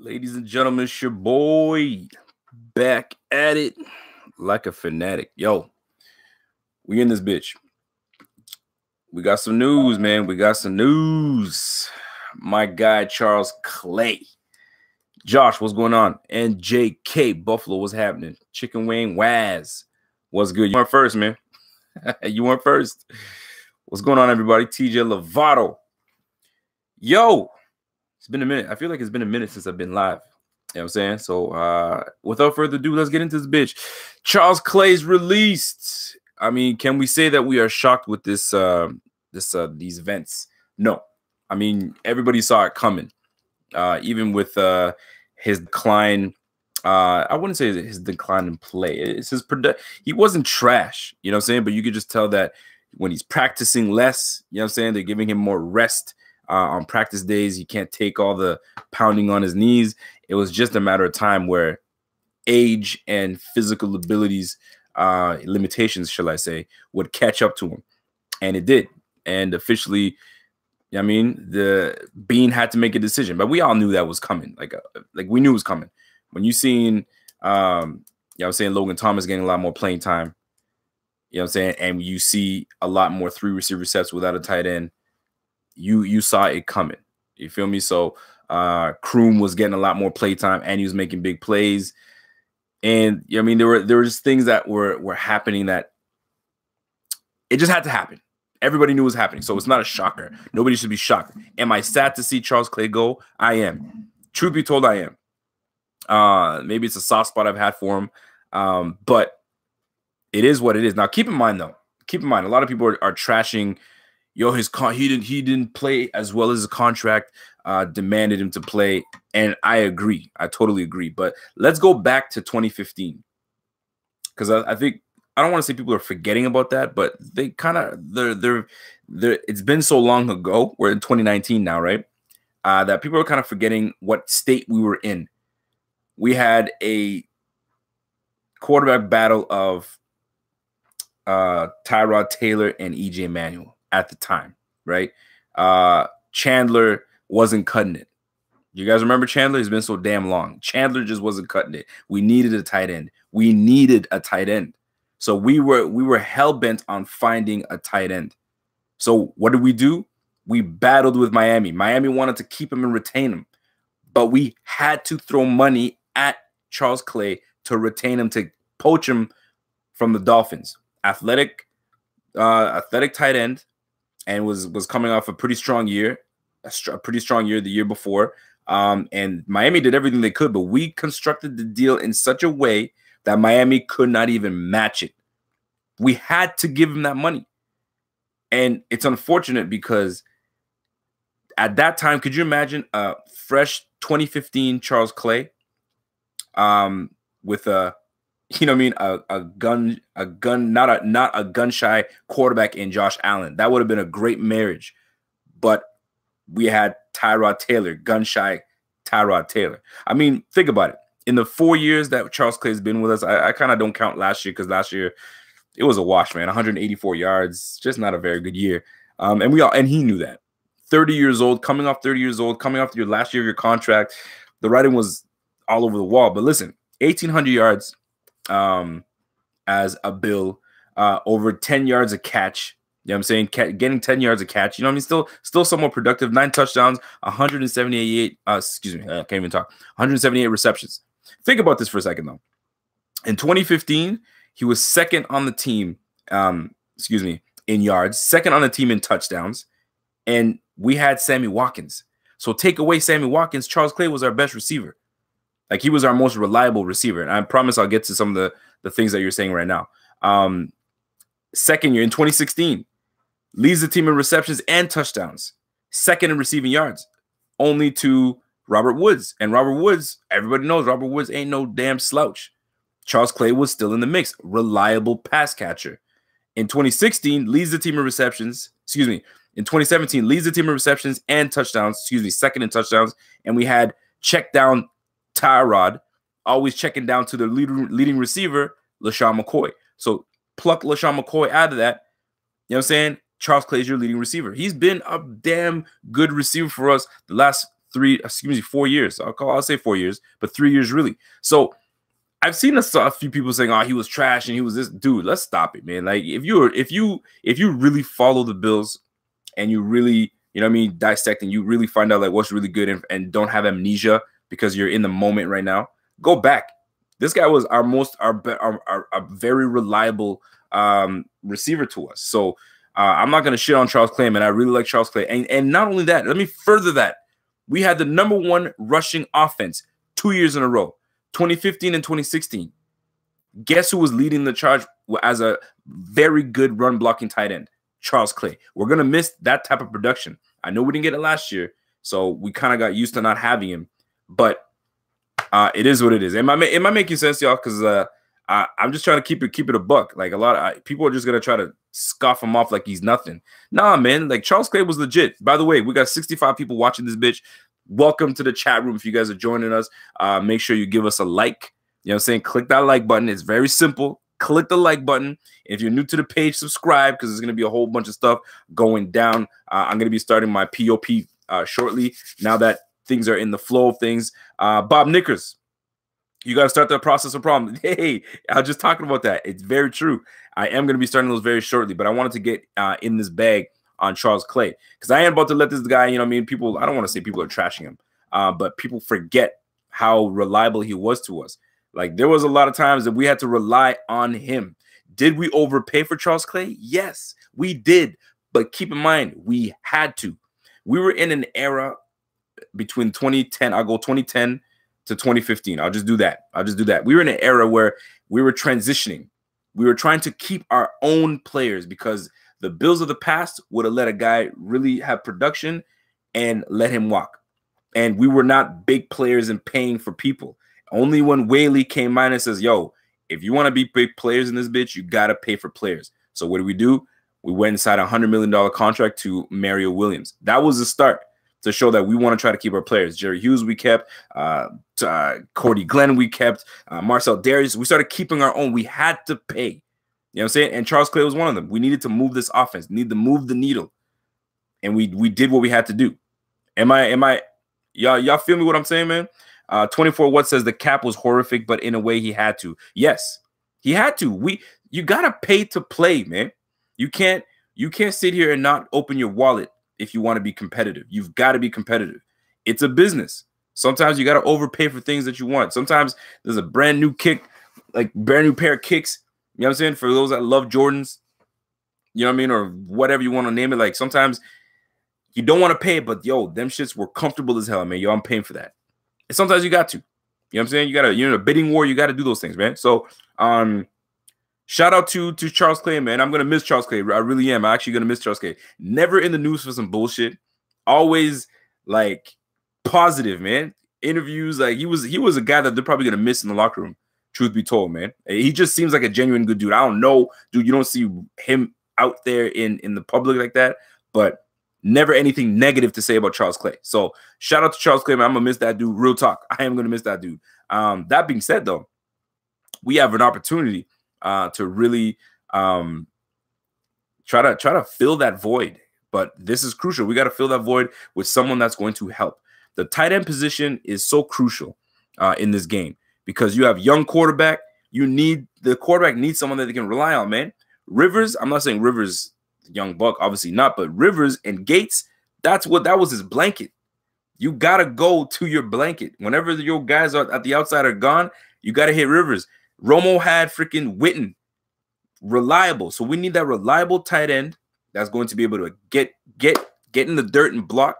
Ladies and gentlemen, it's your boy back at it like a fanatic. Yo, we in this bitch. We got some news, man. We got some news. My guy, Charles Clay. Josh, what's going on? And JK Buffalo, what's happening? Chicken Wing Waz, what's good? You went first, man. You went first. What's going on, everybody? TJ Lovato. Yo, it's been a minute. I feel like it's been a minute since I've been live. You know what I'm saying? So without further ado, let's get into this bitch. Charles Clay's released. I mean, can we say that we are shocked with this these events? No. I mean, everybody saw it coming. Even with his decline, I wouldn't say his decline in play. It's his he wasn't trash, you know what I'm saying? But you could just tell that when he's practicing less, you know what I'm saying? They're giving him more rest on practice days. He can't take all the pounding on his knees. It was just a matter of time where age and physical abilities, limitations, shall I say, would catch up to him. And it did. And officially, I mean, the Bean had to make a decision, but we all knew that was coming. Like we knew it was coming. When you seen, you know what I'm saying, Logan Thomas getting a lot more playing time, you know what I'm saying, and you see a lot more 3 receiver sets without a tight end, you saw it coming. You feel me? So Kroom was getting a lot more play time, and he was making big plays. And I mean, there were just things that were happening that it just had to happen. Everybody knew it was happening, so it's not a shocker. Nobody should be shocked. Am I sad to see Charles Clay go? I am. Truth be told, I am. Maybe it's a soft spot I've had for him, but it is what it is. Now, keep in mind, though. Keep in mind, a lot of people are trashing. Yo, he didn't play as well as his contract demanded him to play, and I agree. I totally agree. But let's go back to 2015, because I think. I don't want to say people are forgetting about that, but they kind of they're it's been so long ago. We're in 2019 now, right? That people are kind of forgetting what state we were in. We had a quarterback battle of Tyrod Taylor and EJ Manuel at the time, right? Chandler wasn't cutting it. You guys remember Chandler? It's been so damn long. Chandler just wasn't cutting it. We needed a tight end. We needed a tight end. So we were hell-bent on finding a tight end. So what did we do? We battled with Miami. Miami wanted to keep him and retain him. But we had to throw money at Charles Clay to retain him, to poach him from the Dolphins. Athletic tight end, and was coming off a pretty strong year, a pretty strong year the year before. And Miami did everything they could, but we constructed the deal in such a way that Miami could not even match it. We had to give him that money. And it's unfortunate because at that time, could you imagine a fresh 2015 Charles Clay with a, you know what I mean, not a gun-shy quarterback in Josh Allen? That would have been a great marriage. But we had Tyrod Taylor, gun-shy Tyrod Taylor. I mean, think about it. In the 4 years that Charles Clay has been with us, I kind of don't count last year, because last year it was a wash, man. 184 yards, just not a very good year. And he knew that. 30 years old, coming off 30 years old, coming off your last year of your contract, the writing was all over the wall. But listen, 1,800 yards as a Bill, over 10 yards a catch. You know what I'm saying? Getting 10 yards a catch. You know what I mean? Still somewhat productive. 9 touchdowns, 178. Excuse me, I can't even talk. 178 receptions. Think about this for a second, though. In 2015, he was second on the team, in yards, second on the team in touchdowns, and we had Sammy Watkins. So take away Sammy Watkins, Charles Clay was our best receiver. Like, he was our most reliable receiver. And I promise I'll get to some of the things that you're saying right now. Second year, in 2016, leads the team in receptions and touchdowns, second in receiving yards, only to Robert Woods. And Robert Woods, everybody knows Robert Woods ain't no damn slouch. Charles Clay was still in the mix. Reliable pass catcher. In 2016, leads the team in receptions. In 2017, leads the team in receptions and touchdowns. Second in touchdowns. And we had check down Tyrod, always checking down to the leading receiver, LaShawn McCoy. So pluck LaShawn McCoy out of that. You know what I'm saying? Charles Clay is your leading receiver. He's been a damn good receiver for us the last 4 years. I'll say 4 years, but 3 years really. So I've seen a few people saying, "Oh, he was trash and he was this dude." Let's stop it, man. Like if you really follow the Bills and you really, you know what I mean, dissect and you really find out like what's really good and don't have amnesia because you're in the moment right now, go back. This guy was our very reliable receiver to us. So I'm not going to shit on Charles Clay, man. I really like Charles Clay. And not only that, let me further that. We had the #1 rushing offense 2 years in a row, 2015 and 2016. Guess who was leading the charge as a very good run blocking tight end? Charles Clay. We're going to miss that type of production. I know we didn't get it last year, so we kind of got used to not having him. But it is what it is. Am I making sense, y'all? Because I'm just trying to keep it a buck. Like a lot of people are just going to try to scoff him off like he's nothing. Nah, man. Like Charles Clay was legit. By the way, we got 65 people watching this bitch. Welcome to the chat room. If you guys are joining us, make sure you give us a like. You know what I'm saying? Click that like button. It's very simple. Click the like button. If you're new to the page, subscribe because there's going to be a whole bunch of stuff going down. I'm going to be starting my POP shortly now that things are in the flow of things. Bob Nickers, you got to start the process of problem. Hey, I was just talking about that. It's very true. I am going to be starting those very shortly, but I wanted to get in this bag on Charles Clay because I am about to let this guy, you know what I mean? People, I don't want to say people are trashing him, but people forget how reliable he was to us. Like there was a lot of times that we had to rely on him. Did we overpay for Charles Clay? Yes, we did. But keep in mind, we had to. We were in an era between 2010, I'll go 2010 to 2015. I'll just do that. We were in an era where we were transitioning. We were trying to keep our own players because the Bills of the past would have let a guy really have production and let him walk. And we were not big players and paying for people. Only when Whaley came in and says, yo, if you want to be big players in this bitch, you got to pay for players. So what do? We went inside a $100 million contract to Mario Williams. That was the start to show that we want to try to keep our players. Jerry Hughes we kept, Cordy Glenn we kept, Marcel Darius. We started keeping our own. We had to pay. You know what I'm saying? And Charles Clay was one of them. We needed to move this offense, need to move the needle. And we did what we had to do. Y'all feel me what I'm saying, man? 24 What says the cap was horrific, but in a way he had to. Yes, he had to. You gotta pay to play, man. You can't sit here and not open your wallet if you want to be competitive. You've got to be competitive. It's a business. Sometimes you got to overpay for things that you want. Sometimes there's a brand new kick, like brand new pair of kicks. You know what I'm saying? For those that love Jordans, you know what I mean? Or whatever you want to name it. Like sometimes you don't want to pay, but yo, them shits were comfortable as hell, man. Yo, I'm paying for that. And sometimes you got to. You know what I'm saying? You're in a bidding war. You got to do those things, man. So shout out to Charles Clay, man. I'm going to miss Charles Clay. I really am. I'm actually going to miss Charles Clay. Never in the news for some bullshit. Always, like, positive, man. Interviews, like, he was a guy that they're probably going to miss in the locker room, truth be told, man. He just seems like a genuine good dude. I don't know, dude. You don't see him out there in the public like that, but never anything negative to say about Charles Clay. So shout out to Charles Clay, man. I'm going to miss that dude. Real talk. I am going to miss that dude. That being said, though, we have an opportunity to really try to fill that void. But this is crucial. We got to fill that void with someone that's going to help. The tight end position is so crucial in this game because you have young quarterback. The quarterback needs someone that they can rely on, man. Rivers, I'm not saying Rivers, young buck, obviously not, but Rivers and Gates, that was his blanket. You got to go to your blanket. Whenever your guys are at the outside are gone, you got to hit Rivers. Romo had freaking Witten, reliable. So we need that reliable tight end that's going to be able to get in the dirt and block,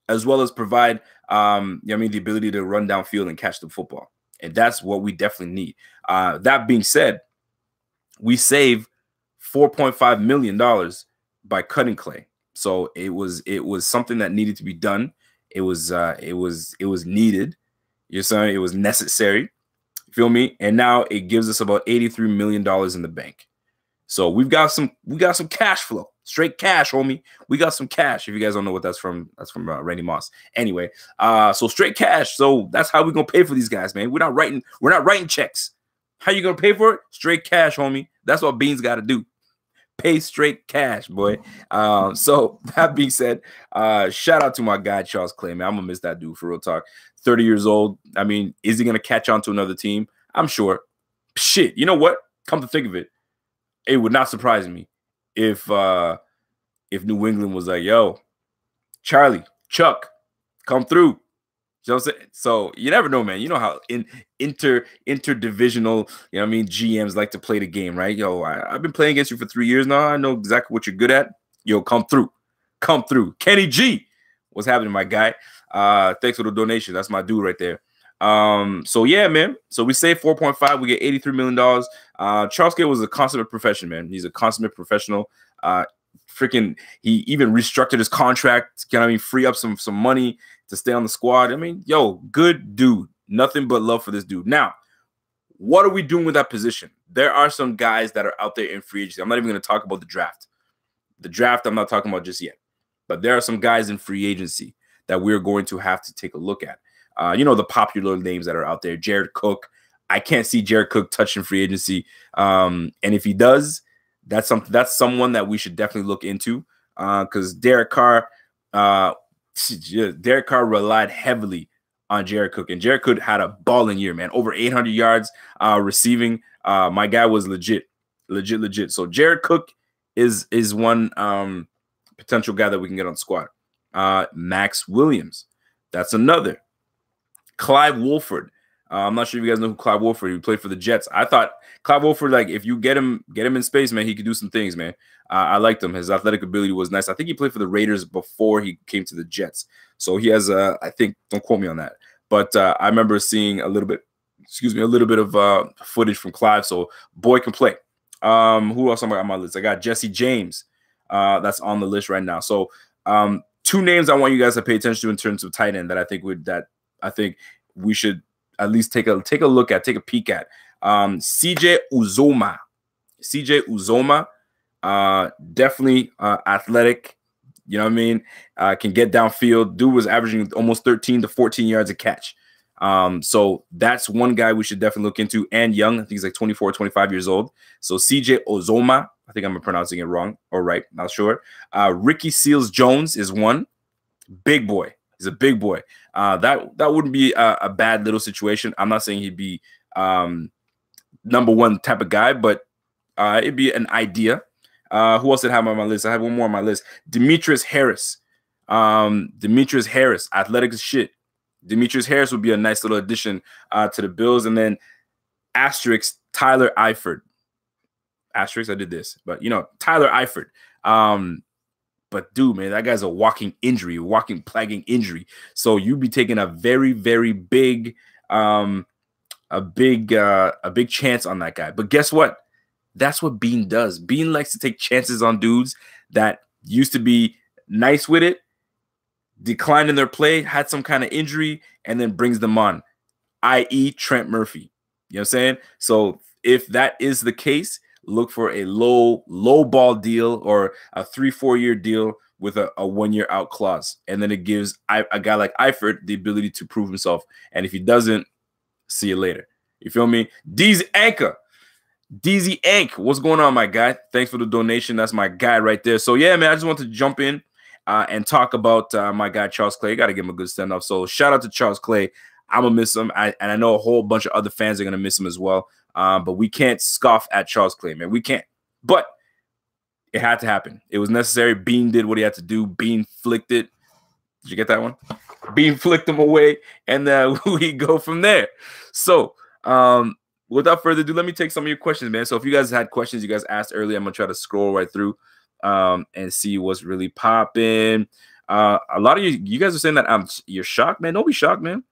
as well as provide the ability to run downfield and catch the football. And that's what we definitely need. That being said, we save $4.5 million by cutting Clay. So it was something that needed to be done. It was needed. You're saying it was necessary. Feel me? And now it gives us about $83 million in the bank. So we got some cash flow, straight cash, homie. We got some cash. If you guys don't know what that's from Randy Moss. Anyway, so straight cash. So that's how we're gonna pay for these guys, man. We're not writing checks. How you gonna pay for it? Straight cash, homie. That's what Beans got to do. pay straight cash, boy. So that being said, shout out to my guy Charles Clay, man. I'm gonna miss that dude for real talk. 30 years old. I mean, is he gonna catch on to another team? I'm sure. Shit, you know what? Come to think of it, it would not surprise me if New England was like, yo, Charlie, Chuck, come through. You know what I'm saying? So you never know, man. You know how interdivisional, you know what I mean, GMs like to play the game, right? Yo, I've been playing against you for 3 years now. I know exactly what you're good at. Yo, come through. Come through. Kenny G. What's happening, my guy? Thanks for the donation. That's my dude right there. So yeah, man. So we save 4.5. We get $83 million. Charles Clay was a consummate professional, man. He's a consummate professional. Freaking, he even restructured his contract. You know what I mean? Free up some money to stay on the squad. I mean, yo, good dude. Nothing but love for this dude. Now, what are we doing with that position? There are some guys that are out there in free agency. I'm not even going to talk about the draft. The draft, I'm not talking about just yet. But there are some guys in free agency that we're going to have to take a look at. You know, the popular names that are out there. Jared Cook. I can't see Jared Cook touching free agency. And if he does, that's someone that we should definitely look into. Because Derek Carr relied heavily on Jared Cook. And Jared Cook had a balling year, man. Over 800 yards receiving. My guy was legit. So Jared Cook is one potential guy that we can get on the squad. Max Williams. That's another. Clive Wolford. I'm not sure if you guys know who Clive Wolford. He played for the Jets. I thought Clive Wolford, like, if you get him in space, man, he could do some things, man. I liked him. His athletic ability was nice. I think he played for the Raiders before he came to the Jets. So he has, I think, don't quote me on that, but I remember seeing a little bit of footage from Clive. So boy can play. Who else am I on my list? I got Jesse James. That's on the list right now. So two names I want you guys to pay attention to in terms of tight end that I think we should at least take a look at, take a peek at. CJ Uzoma. Definitely athletic. You know what I mean? Can get downfield. Dude was averaging almost 13 to 14 yards a catch. So that's one guy we should definitely look into. And young, I think he's like 24, 25 years old. So CJ Uzoma, I think I'm pronouncing it wrong or right, not sure. Ricky Seals-Jones is one. Big boy. He's a big boy. That wouldn't be a bad little situation. I'm not saying he'd be number one type of guy, but it'd be an idea. Who else did I have on my list? I have one more on my list. Demetrius Harris. Demetrius Harris, athletic as shit. Demetrius Harris would be a nice little addition to the Bills. And then asterisk Tyler Eifert. Asterisk, I did this, but you know, Tyler Eifert. But dude, man, that guy's a walking injury, walking plaguing injury. So you'd be taking a very, very big, a big chance on that guy. But guess what? That's what Bean does. Bean likes to take chances on dudes that used to be nice with it, declined in their play, had some kind of injury, and then brings them on, i.e. Trent Murphy. You know what I'm saying? So if that is the case, look for a low ball deal or a 3-4 year deal with a 1 year out clause. And then it gives a guy like Eifert the ability to prove himself. And if he doesn't, see you later. You feel me? DZ Ank, what's going on, my guy? Thanks for the donation. That's my guy right there. So yeah, man, I just want to jump in and talk about my guy Charles Clay. Got to give him a good send off. So shout out to Charles Clay. I'm gonna miss him, and I know a whole bunch of other fans are gonna miss him as well. But we can't scoff at Charles Clay, man. We can't. But it had to happen. It was necessary. Bean did what he had to do. Bean flicked it. Did you get that one? Bean flicked him away, and we go from there. So without further ado, let me take some of your questions, man. So if you guys had questions you guys asked earlier, I'm gonna try to scroll right through and see what's really popping. A lot of you guys are saying that you're shocked, man. Don't be shocked, man.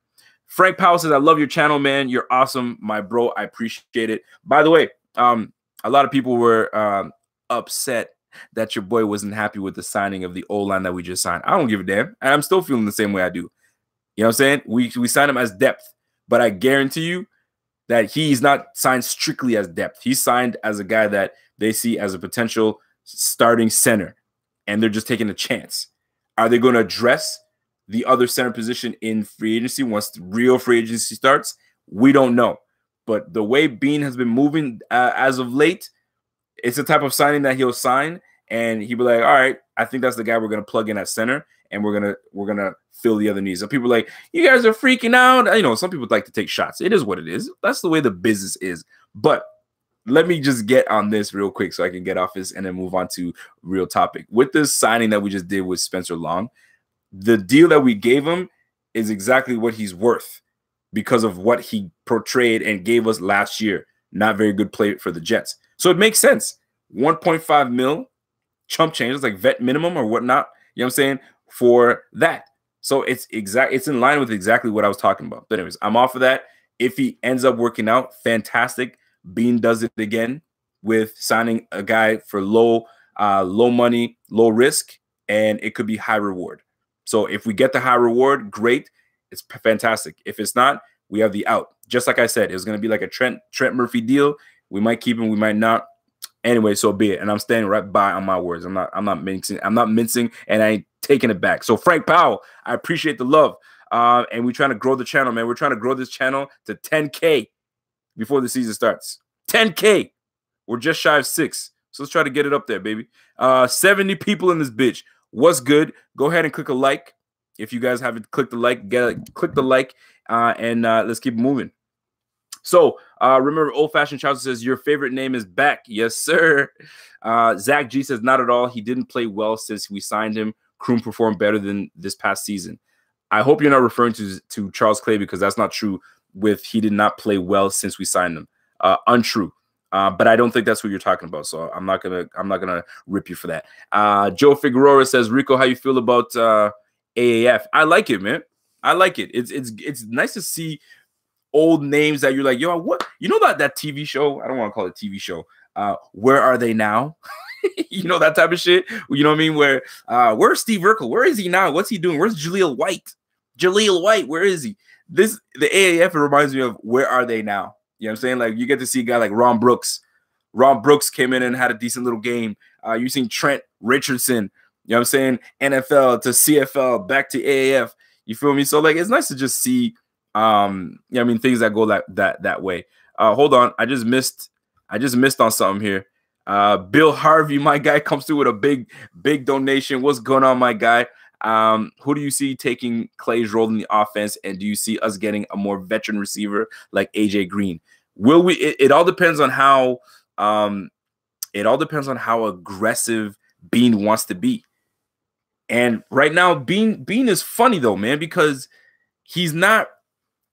Frank Powell says, I love your channel, man. You're awesome, my bro. I appreciate it. By the way, a lot of people were upset that your boy wasn't happy with the signing of the O-line that we just signed. I don't give a damn. And I'm still feeling the same way I do. You know what I'm saying? We signed him as depth, but I guarantee you that he's not signed strictly as depth. He's signed as a guy that they see as a potential starting center, and they're just taking a chance. Are they going to address the other center position in free agency once the real free agency starts? We don't know. But the way Bean has been moving as of late, it's the type of signing that he'll sign, and he'll be like, all right, I think that's the guy we're gonna plug in at center, and we're gonna fill the other needs. Some people are like, you guys are freaking out. You know, some people like to take shots. It is what it is. That's the way the business is. But let me just get on this real quick so I can get off this and then move on to real topic. With this signing that we just did with Spencer Long, the deal that we gave him is exactly what he's worth because of what he portrayed and gave us last year. Not very good play for the Jets. So it makes sense. 1.5 mil, chump change, it's like vet minimum or whatnot, you know what I'm saying, for that. So it's in line with exactly what I was talking about. But anyways, I'm off of that. If he ends up working out, fantastic. Bean does it again with signing a guy for low money, low risk, and it could be high reward. So if we get the high reward, great. It's fantastic. If it's not, we have the out. Just like I said, it was going to be like a Trent Murphy deal. We might keep him, we might not. Anyway, so be it. And I'm standing right by on my words. I'm not mincing, and I ain't taking it back. So Frank Powell, I appreciate the love. And we're trying to grow the channel, man. We're trying to grow this channel to 10K before the season starts. 10K. We're just shy of 6. So let's try to get it up there, baby. 70 people in this bitch. What's good? Go ahead and click a like. If you guys haven't clicked the like, click the like, and let's keep moving. So remember, Old Fashioned Chowder says your favorite name is back. Yes, sir. Zach G says not at all. He didn't play well since we signed him. Kroom performed better than this past season. I hope you're not referring to Charles Clay, because that's not true. With he did not play well since we signed him. Untrue. But I don't think that's what you're talking about. So I'm not gonna rip you for that. Joe Figueroa says, Rico, how you feel about AAF? I like it, man. I like it. It's nice to see old names that you're like, yo, what? You know that TV show? I don't want to call it TV show. Where Are They Now? You know, that type of shit. You know what I mean? Where where's Steve Urkel? Where is he now? What's he doing? Where's Jaleel White? Jaleel White, where is he? The AAF reminds me of Where Are They Now? You know what I'm saying? Like, you get to see a guy like Ron Brooks. Ron Brooks came in and had a decent little game. You've seen Trent Richardson, you know what I'm saying? NFL to CFL, back to AAF. You feel me? So, like, it's nice to just see, you know what I mean, things that go that way. Hold on. I just missed on something here. Bill Harvey, my guy, comes through with a big donation. What's going on, my guy? Who do you see taking Clay's role in the offense, and do you see us getting a more veteran receiver like AJ Green? Will we? It all depends on how aggressive Bean wants to be. And right now, Bean is funny though, man, because he's not.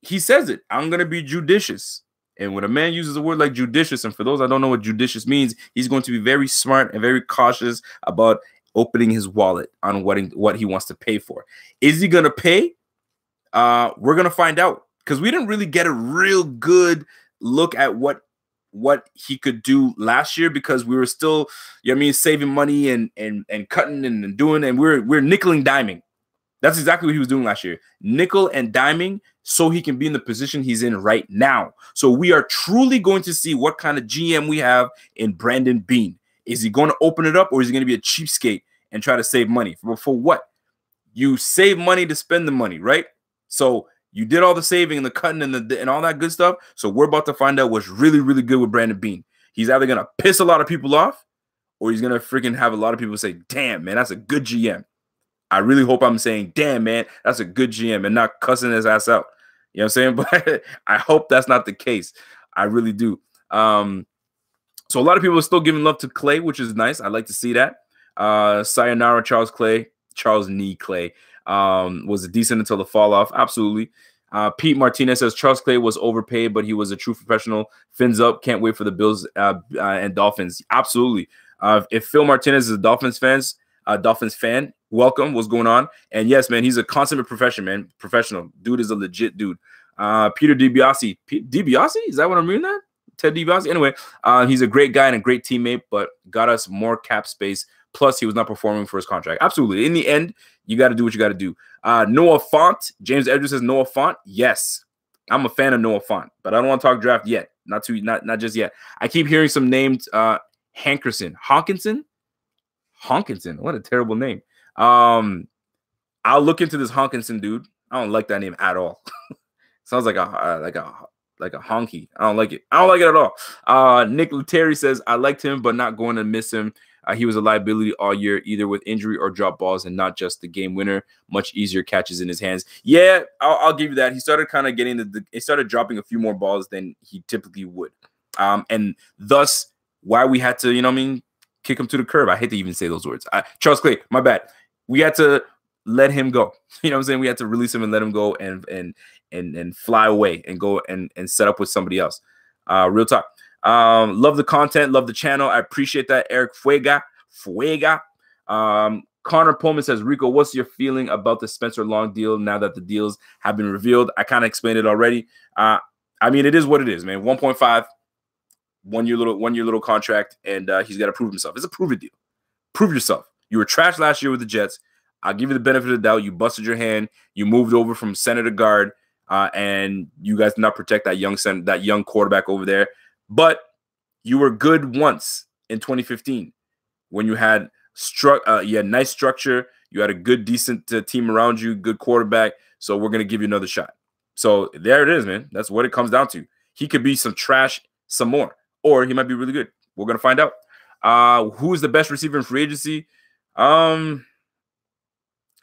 He says it. I'm gonna be judicious. And when a man uses a word like judicious, and for those that don't know what judicious means, he's going to be very smart and very cautious about opening his wallet on what he wants to pay for. Is he going to pay? We're going to find out, because we didn't really get a real good look at what he could do last year, because we were still, you know what I mean, saving money and cutting and doing, and we're nickel and diming. That's exactly what he was doing last year. Nickel and diming so he can be in the position he's in right now. So we are truly going to see what kind of GM we have in Brandon Bean. Is he going to open it up, or is he going to be a cheapskate and try to save money? For what? You save money to spend the money, right? So you did all the saving and the cutting and all that good stuff. So we're about to find out what's really, really good with Brandon Bean. He's either going to piss a lot of people off, or he's going to freaking have a lot of people say, damn, man, that's a good GM. I really hope I'm saying, damn, man, that's a good GM, and not cussing his ass out. You know what I'm saying? But I hope that's not the case. I really do. So a lot of people are still giving love to Clay, which is nice. I like to see that. Sayonara, Charles Nee Clay was decent until the fall off. Absolutely. Pete Martinez says Charles Clay was overpaid, but he was a true professional. Fins up. Can't wait for the Bills and Dolphins. Absolutely. If Phil Martinez is a Dolphins fan, welcome. What's going on? And yes, man, he's a consummate professional. Dude is a legit dude. Peter DiBiase. DiBiase? Is that what I'm reading that? Ted DiBiase? Anyway, he's a great guy and a great teammate, but got us more cap space. Plus, he was not performing for his contract. Absolutely. In the end, you got to do what you got to do. Noah Font. James Edwards says Noah Font. Yes, I'm a fan of Noah Font, but I don't want to talk draft yet. Not just yet. I keep hearing some names. Hawkinson. What a terrible name. I'll look into this Hawkinson dude. I don't like that name at all. Sounds like a like a honky. I don't like it. I don't like it at all. Nick Letary says, I liked him, but not going to miss him. He was a liability all year, either with injury or drop balls, and not just the game winner. Much easier catches in his hands. Yeah, I'll give you that. He started kind of getting he started dropping a few more balls than he typically would. And thus why we had to, you know what I mean, kick him to the curb. I hate to even say those words. Charles Clay, my bad. We had to let him go. You know what I'm saying? We had to release him and let him go and fly away and go and set up with somebody else. Real talk. Love the content, love the channel. I appreciate that. Eric Fuega. Connor Pullman says, Rico, what's your feeling about the Spencer Long deal now that the deals have been revealed? I kind of explained it already. I mean, it is what it is, man. 1.5, one year little contract, and he's got to prove himself. It's a prove it deal. Prove yourself. You were trash last year with the Jets. I'll give you the benefit of the doubt. You busted your hand. You moved over from center to guard, and you guys did not protect that young quarterback over there. But you were good once in 2015 when you had nice structure. You had a good, decent team around you, good quarterback. So we're going to give you another shot. So there it is, man. That's what it comes down to. He could be some trash some more, or he might be really good. We're going to find out. Who is the best receiver in free agency?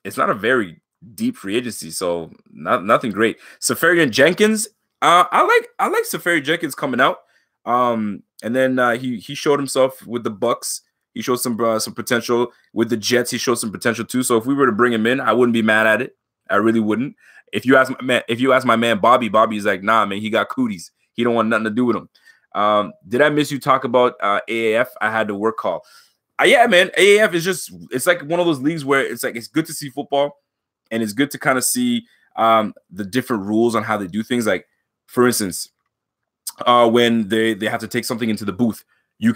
It's not a very deep free agency, so nothing great. Safarian Jenkins. I like Safarian Jenkins coming out. And then he showed himself with the Bucks. He showed some potential with the Jets. He showed some potential too. So if we were to bring him in, I wouldn't be mad at it. I really wouldn't. If you ask my man Bobby's like, nah, man, he got cooties. He don't want nothing to do with him. Did I miss you talk about AAF? I had to work call. Yeah, man. AAF is it's like one of those leagues where it's like it's good to see football, and it's good to kind of see the different rules on how they do things. Like, for instance, when they have to take something into the booth, you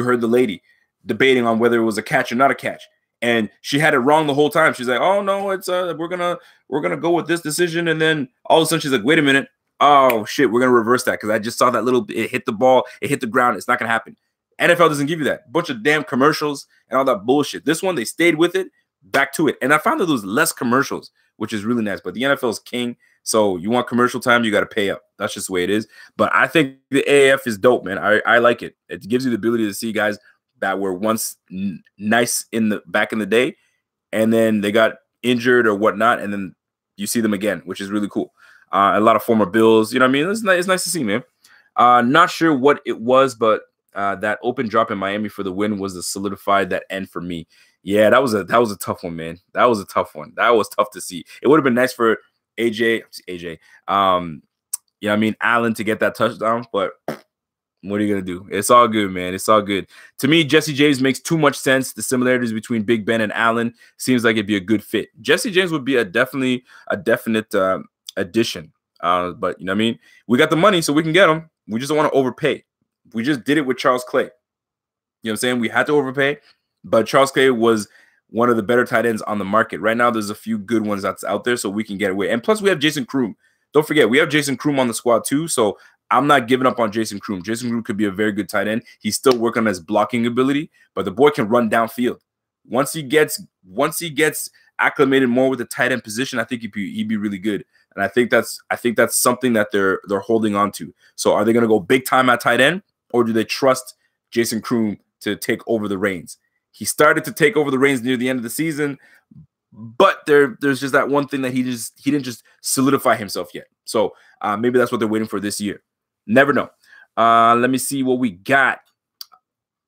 heard the lady debating on whether it was a catch or not a catch, and she had it wrong the whole time. She's like, "Oh no, it's we're gonna go with this decision," and then all of a sudden she's like, "Wait a minute, oh shit, we're gonna reverse that because I just saw that it hit the ball, it hit the ground. It's not gonna happen." NFL doesn't give you that. Bunch of damn commercials and all that bullshit. This one, they stayed with it, back to it, and I found that there was less commercials, which is really nice. But the NFL is king, so you want commercial time, you got to pay up. That's just the way it is. But I think the AAF is dope, man. I like it. It gives you the ability to see guys that were once nice back in the day, and then they got injured or whatnot, and then you see them again, which is really cool. A lot of former Bills, you know what I mean? It's nice to see, man. Not sure what it was, but that open drop in Miami for the win was the solidified that end for me. Yeah, that was a tough one, man. That was a tough one. That was tough to see. It would have been nice for AJ, you know what I mean, Allen to get that touchdown, but what are you gonna do? It's all good, man. It's all good. To me, Jesse James makes too much sense. The similarities between Big Ben and Allen seems like it'd be a good fit. Jesse James would be a definite addition. But you know what I mean? We got the money, so we can get him. We just don't want to overpay. We just did it with Charles Clay. You know what I'm saying? We had to overpay, but Charles Clay was one of the better tight ends on the market. Right now, there's a few good ones that's out there, so we can get away. And plus, we have Jason Kroom. Don't forget, we have Jason Kroom on the squad too, so I'm not giving up on Jason Kroom. Jason Kroom could be a very good tight end. He's still working on his blocking ability, but the boy can run downfield. Once he gets acclimated more with the tight end position, I think he'd be really good. And I think that's something that they're holding on to. So are they going to go big time at tight end, or do they trust Jason Kroom to take over the reins? He started to take over the reins near the end of the season, but there's just that one thing that he didn't just solidify himself yet. So maybe that's what they're waiting for this year. Never know. Let me see what we got.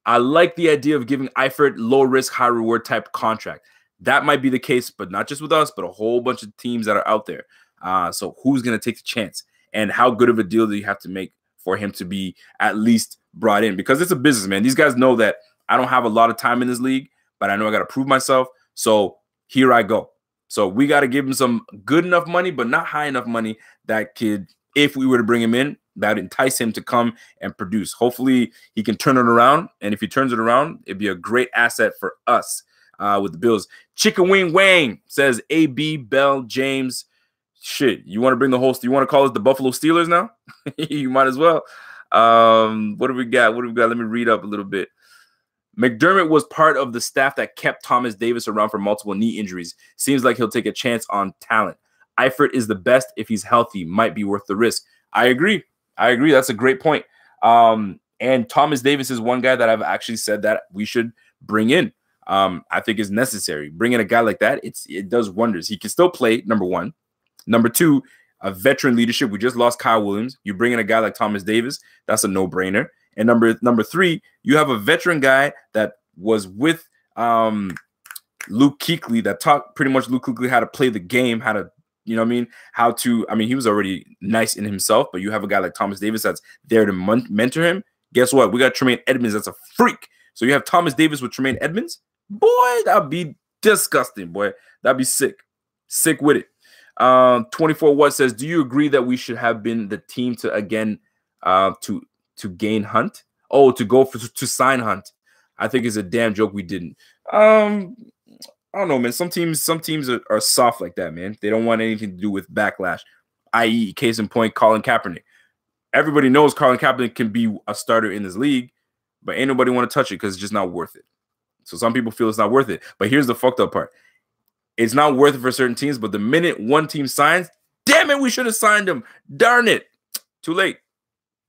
I like the idea of giving Eifert low risk, high reward type contract. That might be the case, but not just with us, but a whole bunch of teams that are out there. So who's going to take the chance? And how good of a deal do you have to make for him to be at least brought in? Because it's a business, man. These guys know that I don't have a lot of time in this league, but I know I got to prove myself. So here I go. So we got to give him some good enough money, but not high enough money that could, if we were to bring him in, that would entice him to come and produce. Hopefully he can turn it around. And if he turns it around, it'd be a great asset for us with the Bills. Chicken Wing Wang says AB, Bell, James. Shit, you want to bring the whole, you want to call it the Buffalo Steelers now? You might as well. What do we got? Let me read up a little bit. McDermott was part of the staff that kept Thomas Davis around for multiple knee injuries. Seems like he'll take a chance on talent. Eifert is the best if he's healthy. Might be worth the risk. I agree. I agree. That's a great point. And Thomas Davis is one guy that I've actually said that we should bring in. I think is necessary. Bringing a guy like that, it does wonders. He can still play, number one. Number two, a veteran leadership. We just lost Kyle Williams. You bring in a guy like Thomas Davis, that's a no-brainer. And number three, you have a veteran guy that was with Luke Kuechly, that taught pretty much Luke Kuechly how to play the game, how to, you know what I mean? He was already nice in himself, but you have a guy like Thomas Davis that's there to mentor him. Guess what? We got Tremaine Edmonds. That's a freak. So you have Thomas Davis with Tremaine Edmonds. Boy, that'd be disgusting, boy. That'd be sick. Sick with it. 24 What says, do you agree that we should have been the team to again to gain Hunt? Oh, to sign Hunt. I think it's a damn joke we didn't. I don't know, man. Some teams are soft like that, man. They don't want anything to do with backlash. I.e., case in point, Colin Kaepernick. Everybody knows Colin Kaepernick can be a starter in this league, but ain't nobody want to touch it because it's just not worth it. So some people feel it's not worth it. But here's the fucked up part. It's not worth it for certain teams, but the minute one team signs, damn it, we should have signed him. Darn it. Too late.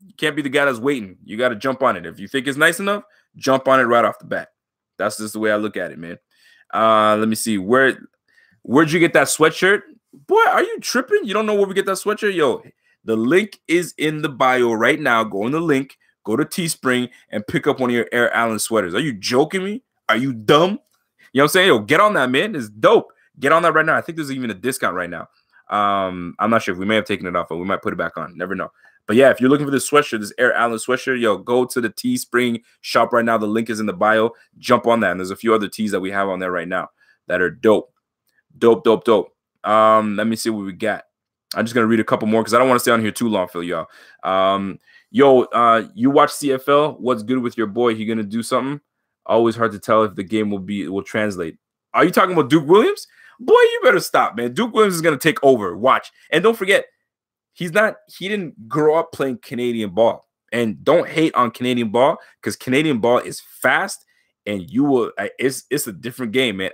You can't be the guy that's waiting. You got to jump on it. If you think it's nice enough, jump on it right off the bat. That's just the way I look at it, man. Let me see. Where'd you get that sweatshirt? Boy, are you tripping? You don't know where we get that sweatshirt? Yo, the link is in the bio right now. Go on the link, go to Teespring, and pick up one of your Air Allen sweaters. Are you joking me? Are you dumb? You know what I'm saying? Yo, get on that, man. It's dope. Get on that right now. I think there's even a discount right now. I'm not sure if we may have taken it off, but we might put it back on. Never know. But yeah, if you're looking for this sweatshirt, this Air Allen sweatshirt, yo, go to the Teespring shop right now. The link is in the bio. Jump on that. And there's a few other tees that we have on there right now that are dope. Dope. Let me see what we got. I'm just going to read a couple more because I don't want to stay on here too long for y'all. You watch CFL. What's good with your boy? He going to do something? Always hard to tell if the game will translate. Are you talking about Duke Williams? Boy, you better stop, man. Duke Williams is going to take over. Watch. And don't forget, he didn't grow up playing Canadian ball. And don't hate on Canadian ball because Canadian ball is fast and it's a different game, man.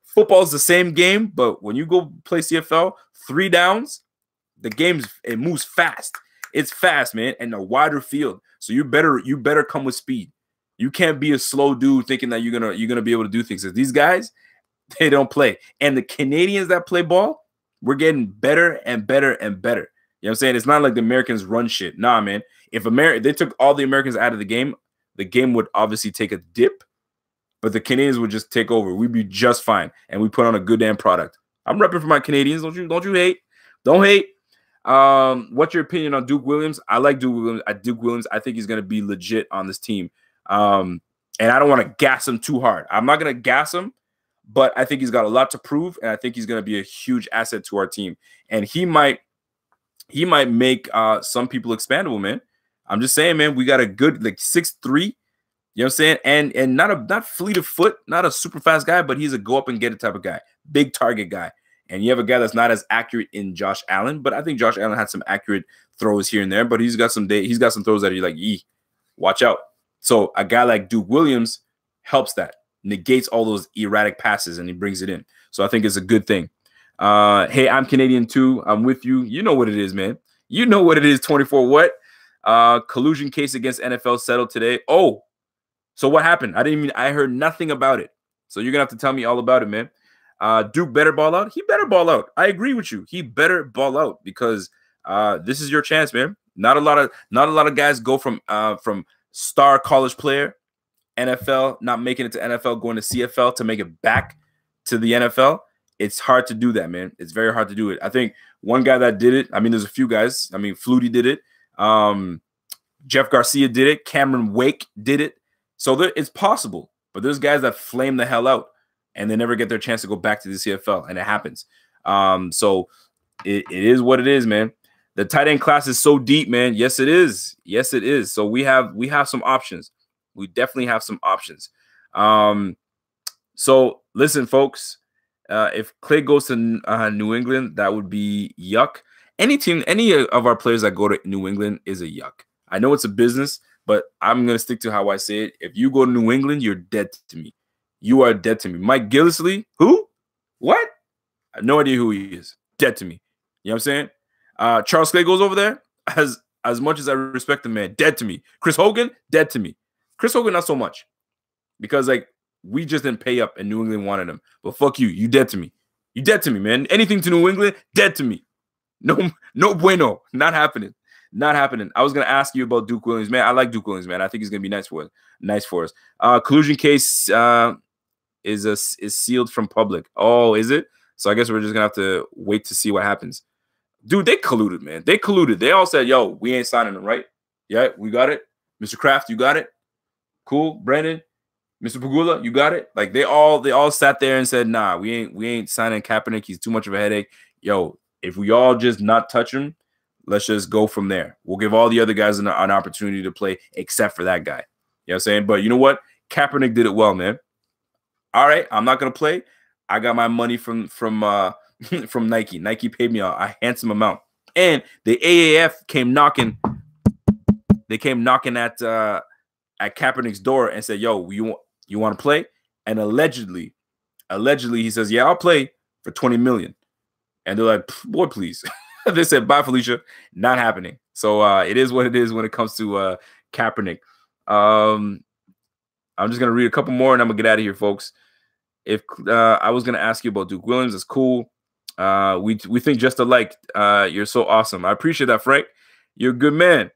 Football is the same game, but when you go play CFL, 3 downs, it moves fast. It's fast, man, and a wider field. So you better come with speed. You can't be a slow dude thinking that you're gonna be able to do things. These guys, they don't play. And the Canadians that play ball, we're getting better and better and better. You know what I'm saying? It's not like the Americans run shit. Nah, man. If they took all the Americans out of the game would obviously take a dip, but the Canadians would just take over. We'd be just fine, and we put on a good damn product. I'm repping for my Canadians. Don't you hate? Don't hate. What's your opinion on Duke Williams? I like Duke Williams. I think he's gonna be legit on this team. And I don't want to gas him too hard. I'm not gonna gas him, but I think he's got a lot to prove, and I think he's gonna be a huge asset to our team. And he might make some people expandable, man. I'm just saying, man, we got a good 6'3", you know what I'm saying? And not fleet of foot, not a super fast guy, but he's a go up and get it type of guy, big target guy. And you have a guy that's not as accurate in Josh Allen, but I think Josh Allen had some accurate throws here and there, but he's got some throws that are like, watch out. So a guy like Duke Williams helps that, negates all those erratic passes, and he brings it in. So I think it's a good thing. Hey, I'm Canadian too. I'm with you. You know what it is, man. You know what it is, 24 What? Collusion case against NFL settled today. Oh, so what happened? I heard nothing about it. So you're going to have to tell me all about it, man. Duke better ball out. He better ball out. I agree with you. He better ball out because this is your chance, man. Not a lot of guys go from star college player, NFL, not making it to NFL, going to CFL to make it back to the NFL. It's hard to do that, man. It's very hard to do it. I think one guy that did it, there's a few guys. Flutie did it. Jeff Garcia did it. Cameron Wake did it. So it's possible. But there's guys that flame the hell out and they never get their chance to go back to the CFL, and it happens. So it is what it is, man. The tight end class is so deep, man. Yes, it is. Yes, it is. So we have some options. We definitely have some options. So listen, folks. If Clay goes to New England, that would be yuck. Any of our players that go to New England is a yuck. I know it's a business, but I'm going to stick to how I say it. If you go to New England, you're dead to me. You are dead to me. Mike Gillislee, who? What? I have no idea who he is. Dead to me. You know what I'm saying? Charles Clay goes over there. As As much as I respect the man, dead to me. Chris Hogan, dead to me. Chris Hogan, not so much. Because, like, we just didn't pay up and New England wanted him. But fuck you. You dead to me. You dead to me, man. Anything to New England, dead to me. No bueno. Not happening. Not happening. I was going to ask you about Duke Williams, man. I like Duke Williams, man. I think he's going to be nice for us. Collusion case is sealed from public. Oh, is it? So I guess we're just going to have to wait to see what happens. Dude, they colluded, man. They colluded. They all said, yo, we ain't signing them, right? Yeah, we got it. Mr. Kraft, you got it? Cool. Brandon, Mr. Pagula, you got it? Like, they all sat there and said, nah, we ain't signing Kaepernick. He's too much of a headache. Yo, if we all just not touch him, let's just go from there. We'll give all the other guys an opportunity to play except for that guy. You know what I'm saying? But you know what? Kaepernick did it well, man. All right, I'm not going to play. I got my money from Nike. Nike paid me a handsome amount. And the AAF came knocking. They came knocking at Kaepernick's door and said, yo, you want to play? And allegedly he says, yeah, I'll play for $20 million. And they're like, boy, please. They said, bye, Felicia. Not happening. So it is what it is when it comes to Kaepernick. I'm just going to read a couple more and I'm going to get out of here, folks. If I was going to ask you about Duke Williams, it's cool. We think just alike. You're so awesome. I appreciate that, Frank. You're a good man.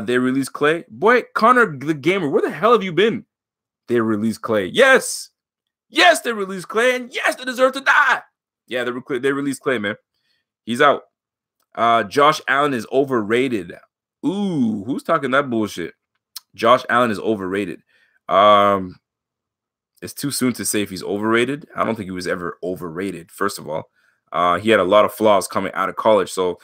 They released Clay. Boy, Connor the Gamer, where the hell have you been? They released Clay. Yes, they released Clay, and yes, they deserve to die. Yeah, they released Clay, man. He's out. Josh Allen is overrated. Ooh, who's talking that bullshit? Josh Allen is overrated. It's too soon to say if he's overrated. I don't think he was ever overrated, first of all. He had a lot of flaws coming out of college. So,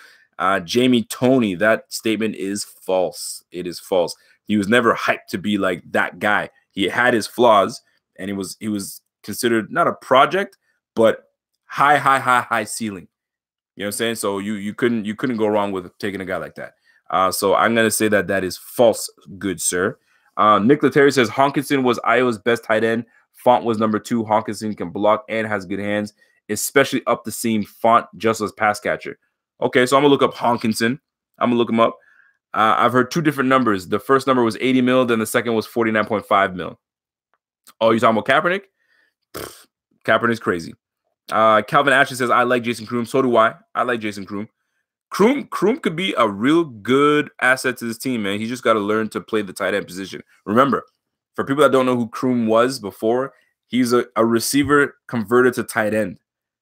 Jamie Toney, that statement is false. It is false. He was never hyped to be like that guy. He had his flaws, and he was considered not a project, but high ceiling. You know what I'm saying? So you couldn't go wrong with taking a guy like that. So I'm gonna say that is false, good sir. Nick Letary says Hawkinson was Iowa's best tight end. Font was number 2. Hawkinson can block and has good hands, especially up the seam. Font just as pass catcher. Okay, so I'm gonna look up Hawkinson. I'm gonna look him up. I've heard 2 different numbers. The first number was 80 mil, then the second was 49.5 mil. Oh, you talking about Kaepernick? Kaepernick's crazy. Calvin Ashley says, I like Jason Kroom. So do I. I like Jason Kroom. Kroom could be a real good asset to this team, man. He's just got to learn to play the tight end position. Remember, for people that don't know who Kroom was before, he's a receiver converted to tight end.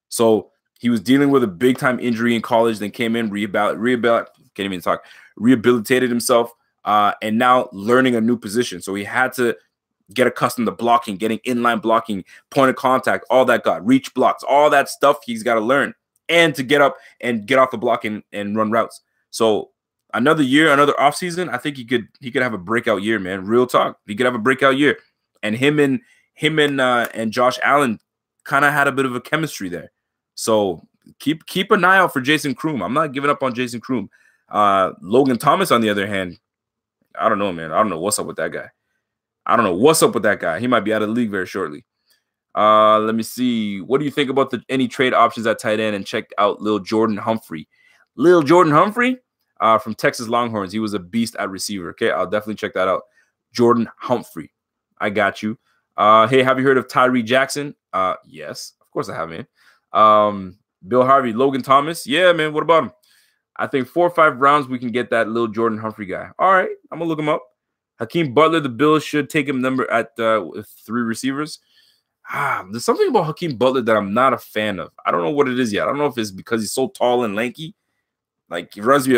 So he was dealing with a big-time injury in college, then came in, rehabilitated himself, and now learning a new position. So he had to get accustomed to blocking, getting inline blocking, point of contact, all that reach blocks, all that stuff he's got to learn, and to get up and get off the block and run routes. So another year, another offseason, I think he could have a breakout year, man. Real talk. He could have a breakout year. And him and Josh Allen kind of had a bit of a chemistry there. So keep an eye out for Jason Kroom. I'm not giving up on Jason Kroom. Logan Thomas, on the other hand, I don't know, man. I don't know what's up with that guy. He might be out of the league very shortly. Let me see. What do you think about any trade options at tight end? And check out Lil Jordan Humphrey. From Texas Longhorns. He was a beast at receiver. Okay, I'll definitely check that out. Jordan Humphrey. I got you. Hey, have you heard of Tyree Jackson? Yes, of course I have, man. Bill Harvey, Logan Thomas. Yeah, man. What about him? I think 4 or 5 rounds we can get that Lil Jordan Humphrey guy. All right, I'm gonna look him up. Hakeem Butler, the Bills should take him number at 3 receivers. There's something about Hakeem Butler that I'm not a fan of. I don't know what it is yet. I don't know if it's because he's so tall and lanky. Like he reminds me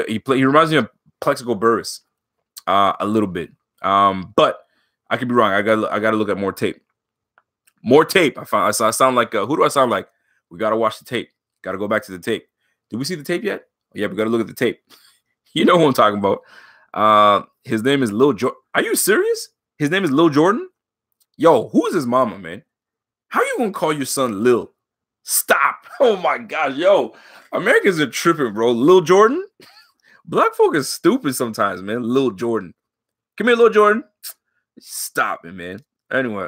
of Plexico Burris a little bit. But I could be wrong. I gotta look at more tape. I sound like who do I sound like? We gotta watch the tape. Gotta go back to the tape. Did we see the tape yet? Yeah, we gotta look at the tape. You know who I'm talking about. His name is Lil Jordan. Are you serious? His name is Lil Jordan? Yo, who is his mama, man? How you gonna call your son Lil? Stop. Oh my gosh, yo. Americans are tripping, bro. Lil Jordan? Black folk is stupid sometimes, man. Lil Jordan. Come here, Lil Jordan. Stop it, man. Anyway,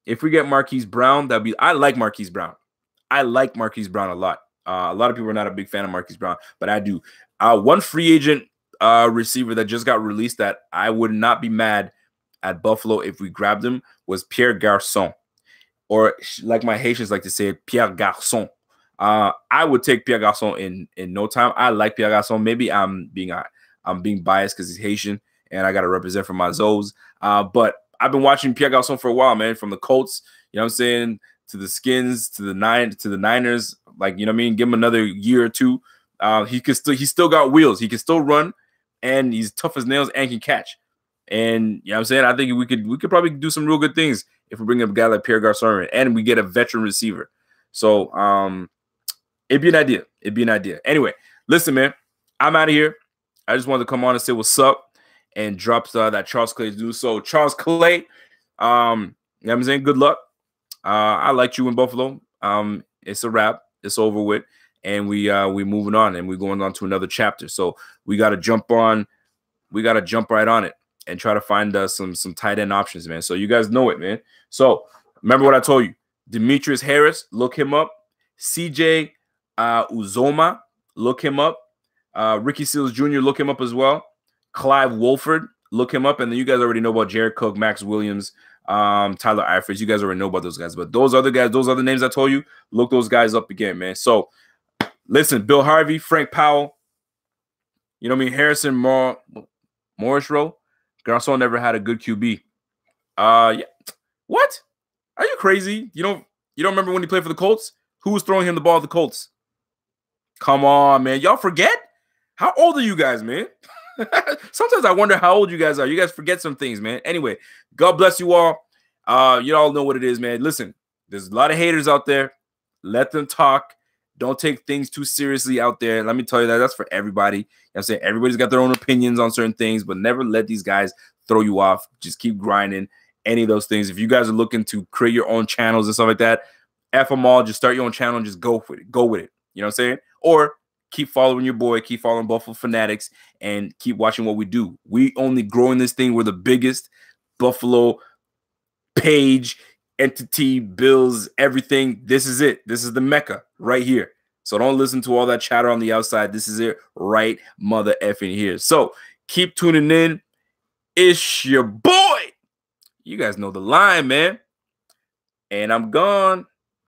if we get Marquise Brown, I like Marquise Brown. I like Marquise Brown a lot. A lot of people are not a big fan of Marquise Brown, but I do. One free agent receiver that just got released that I would not be mad at Buffalo if we grabbed him was Pierre Garçon, or like my Haitians like to say, Pierre Garçon. I would take Pierre Garçon in no time. I like Pierre Garçon. Maybe I'm being biased because he's Haitian and I got to represent for my Zos. But I've been watching Pierre Garçon for a while, man. From the Colts, you know what I'm saying, to the Skins, to the Niners. Like, you know what I mean. Give him another year or two. He's still got wheels. He can still run, and he's tough as nails and can catch. And you know what I'm saying, I think we could probably do some real good things if we bring up a guy like Pierre Garçon and we get a veteran receiver. So it'd be an idea. It'd be an idea. Anyway, listen, man, I'm out of here. I just wanted to come on and say what's up and drop that Charles Clay news. So Charles Clay, you know what I'm saying, good luck. I liked you in Buffalo. It's a wrap. It's over with. And we moving on, and we're going on to another chapter. So we got to jump on. We got to jump right on it and try to find some tight end options, man. So you guys know it, man. So remember what I told you. Demetrius Harris, look him up. CJ Uzoma, look him up. Ricky Seals Jr., look him up as well. Clive Wolford, look him up. And then you guys already know about Jared Cook, Max Williams, Tyler Eifert. You guys already know about those guys. But those other guys, those other names I told you, look those guys up again, man. So listen, Bill Harvey, Frank Powell, you know what I mean, Harrison Morris Rowe. Garçon never had a good QB. Yeah. What? Are you crazy? You don't remember when he played for the Colts? Who was throwing him the ball at the Colts? Come on, man. Y'all forget? How old are you guys, man? Sometimes I wonder how old you guys are. You guys forget some things, man. Anyway, God bless you all. You all know what it is, man. Listen, there's a lot of haters out there. Let them talk. Don't take things too seriously out there. Let me tell you that's for everybody. You know what I'm saying? Everybody's got their own opinions on certain things, but never let these guys throw you off. Just keep grinding. Any of those things. If you guys are looking to create your own channels and stuff like that, F them all. Just start your own channel and just go with it. Go with it. You know what I'm saying? Or keep following your boy. Keep following Buffalo Fanatics and keep watching what we do. We only growing this thing. We're the biggest Buffalo page, entity, bills, everything. This is it. This is the Mecca right here. So don't listen to all that chatter on the outside. This is it right mother effing here. So keep tuning in. It's your boy. You guys know the line, man. And I'm gone.